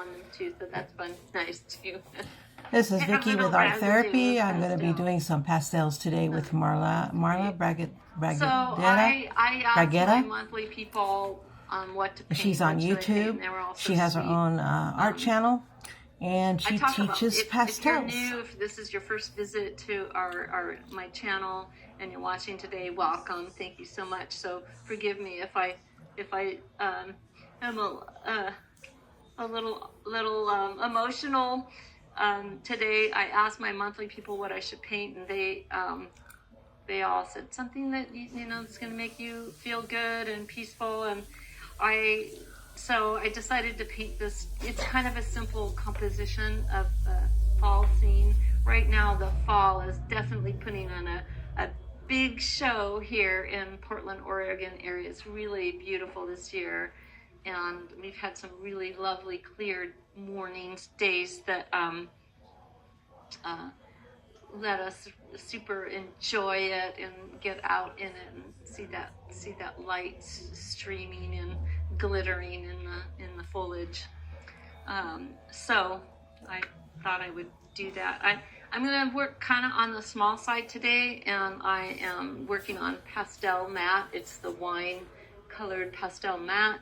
on them too, so that's fun, nice too. This is I have Vicki little with Art Therapy. residue I'm going to be pastel. doing some pastels today with Marla So I asked my monthly people what to paint. She's on what should I paint, YouTube. and they were all so She has her sweet. own art channel, and she I talk teaches about, if pastels. you're new, if this is your first visit to my channel and you're watching today, welcome. Thank you so much. So forgive me if I am a little emotional. Today I asked my monthly people what I should paint, and they all said something that you know is going to make you feel good and peaceful, and so I decided to paint this. It's kind of a simple composition of a fall scene. Right now the fall is definitely putting on a big show here in Portland, Oregon area. It's really beautiful this year, and we've had some really lovely clear mornings, days that let us super enjoy it and get out in it and see that light streaming and glittering in the foliage. So I thought I would do that. I'm going to work kind of on the small side today, and I am working on pastel matte. It's the wine colored pastel matte.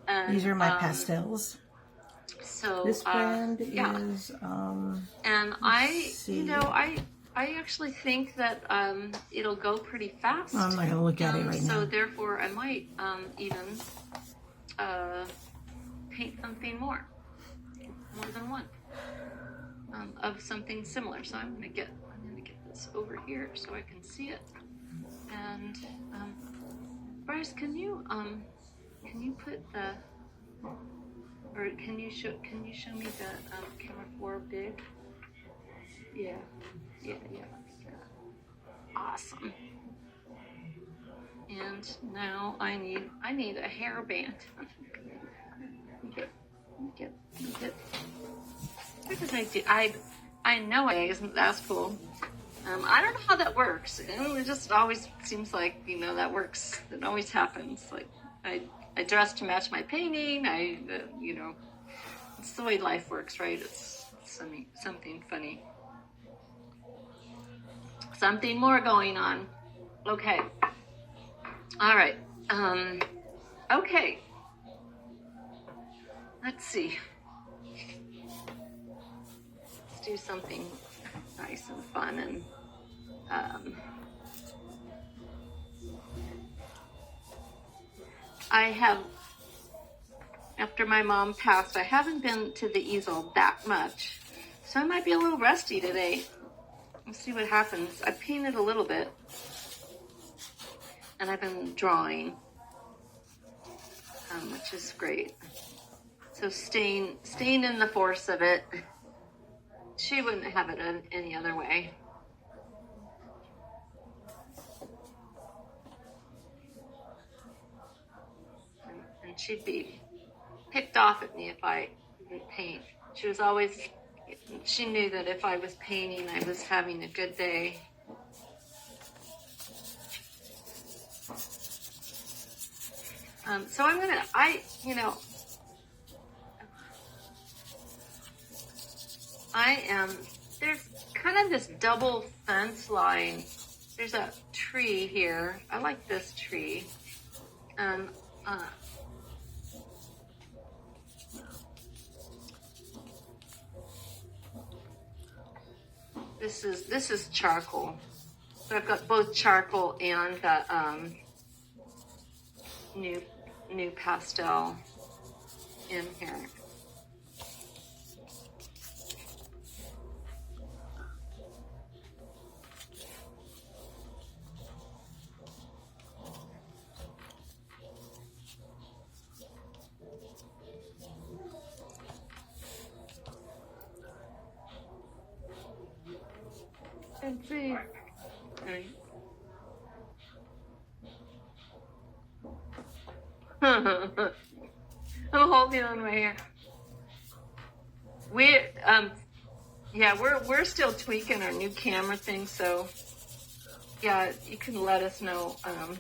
And, these are my pastels. So this brand yeah. is and I actually think that it'll go pretty fast. I'm not gonna look at it right now. So therefore I might even paint something more than one of something similar. So I'm gonna get this over here so I can see it. And Bryce, can you put the, or can you show me the camera 4 big? Yeah. Awesome. And now I need a hairband. Get. What did I do? I know it isn't that cool. I don't know how that works. It just always seems like, that works. It always happens. Like I dress to match my painting. It's the way life works, right? It's something funny. Something more going on. Okay. All right. Okay. Let's see. Let's do something nice and fun and I have, after my mom passed, I haven't been to the easel that much, so I might be a little rusty today. Let's see what happens. I painted a little bit, and I've been drawing, which is great. So staying in the force of it. She wouldn't have it any other way. And she'd be picked off at me if I didn't paint. She knew that if I was painting, I was having a good day. So there's kind of this double fence line. There's a tree here. I like this tree. And this is charcoal. So I've got both charcoal and the new pastel in here. And see. I'm holding on my hair. We're still tweaking our new camera thing, so yeah, you can let us know. You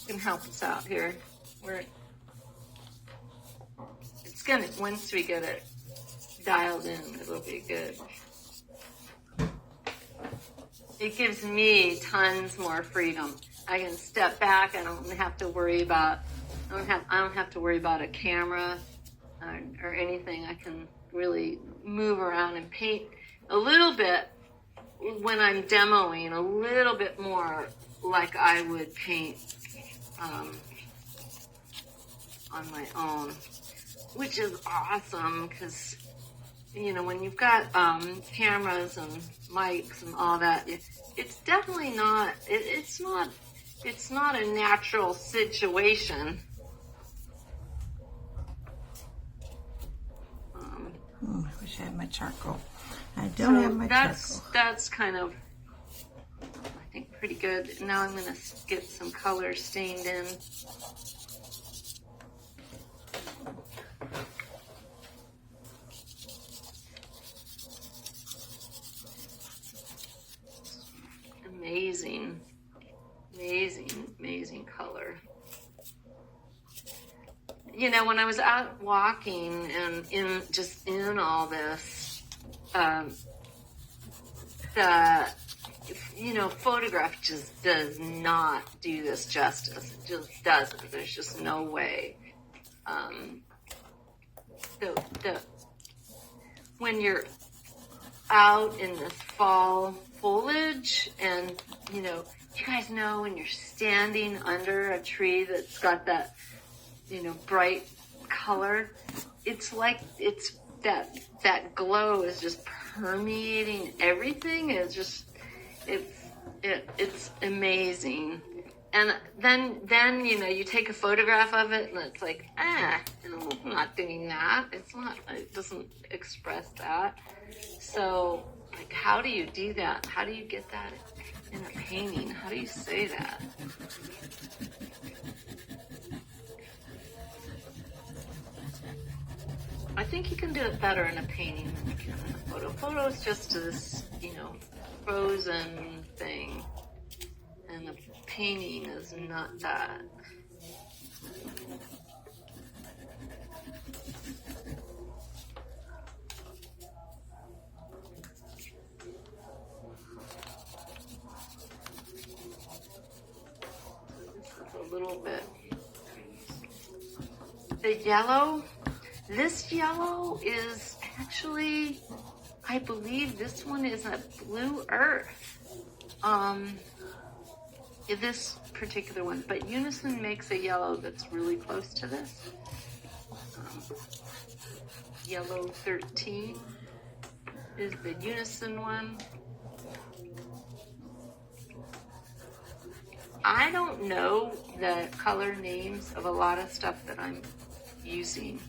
can help us out here. It's once we get it dialed in, it'll be good. It gives me tons more freedom. I can step back. I don't have to worry about a camera or anything. I can really move around and paint a little bit when I'm demoing, a little bit more like I would paint on my own, which is awesome because, you know, when you've got cameras and mics and all that, it's definitely not, it's not a natural situation. I wish I had my charcoal. I don't have my charcoal. That's kind of, I think, pretty good. Now I'm going to get some color stained in. Amazing, amazing, amazing color. You know, when I was out walking and in all this, photograph just does not do this justice. It just doesn't. There's just no way. When you're out in this fall foliage, and you guys know when you're standing under a tree that's got that, bright color, it's like that glow is just permeating everything. It's amazing. And then you take a photograph of it and it's like, I'm not doing that. It doesn't express that. So, like, how do you do that? How do you get that in a painting? How do you say that? I think you can do it better in a painting than you can in a photo. Photo is just this, frozen thing. And a painting is not that. A little bit. The yellow, this yellow is actually, I believe this one is a blue earth. This particular one, but Unison makes a yellow that's really close to this. Yellow 13 is the Unison one. I don't know the color names of a lot of stuff that I'm using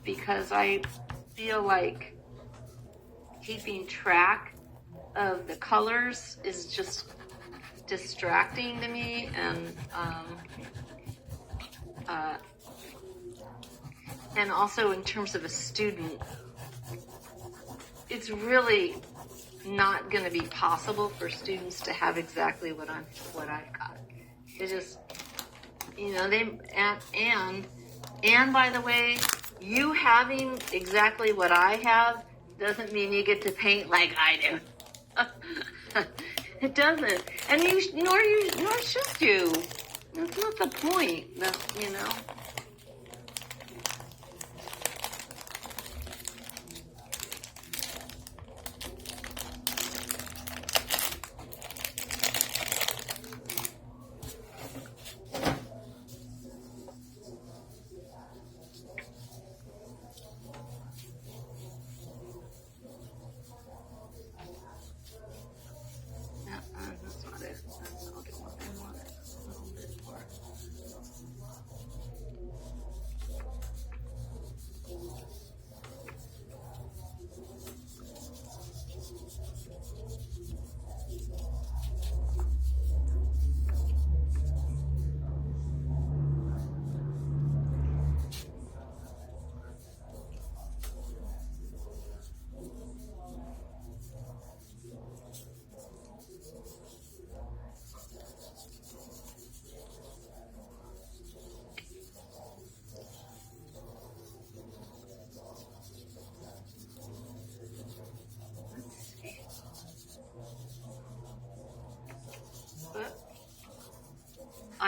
because I feel like keeping track of the colors is just distracting to me, and also in terms of a student, it's really not going to be possible for students to have exactly what I've got. It just, and by the way, you having exactly what I have doesn't mean you get to paint like I do. It doesn't, and nor should you. That's not the point,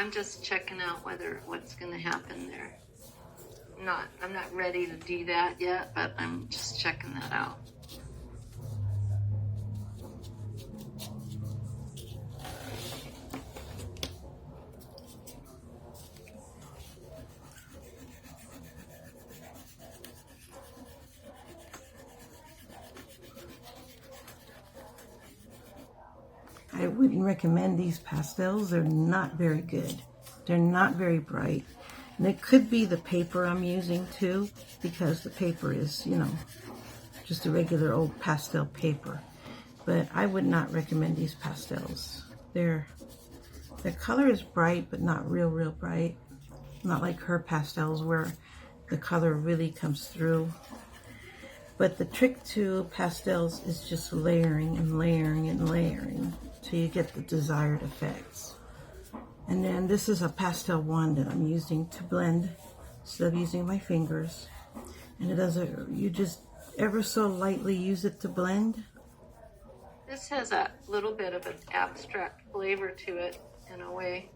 I'm just checking out what's going to happen there. I'm not ready to do that yet, but I'm just checking that out. I wouldn't recommend these pastels. They're not very good. They're not very bright. And it could be the paper I'm using too, because the paper is, you know, just a regular old pastel paper. But I would not recommend these pastels. Their color is bright, but not real bright. Not like her pastels where the color really comes through. But the trick to pastels is just layering and layering and layering till you get the desired effects. And then this is a pastel wand that I'm using to blend instead of using my fingers. And it does you just ever so lightly use it to blend. This has a little bit of an abstract flavor to it in a way.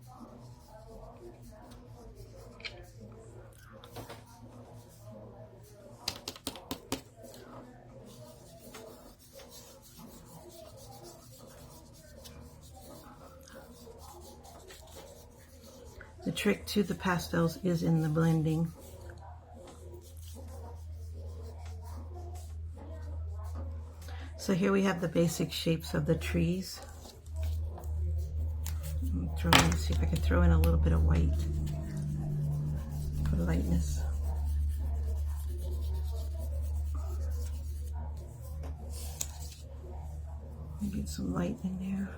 The trick to the pastels is in the blending. So here we have the basic shapes of the trees. See if I can throw in a little bit of white for lightness. Get some light in there.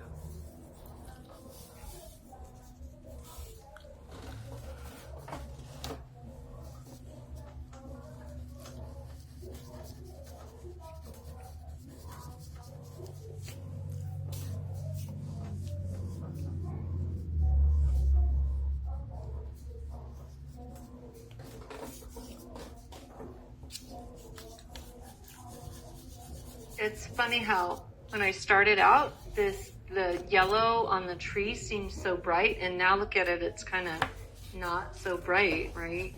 It's funny how when I started out, the yellow on the tree seemed so bright, and now look at it, it's kind of not so bright, right?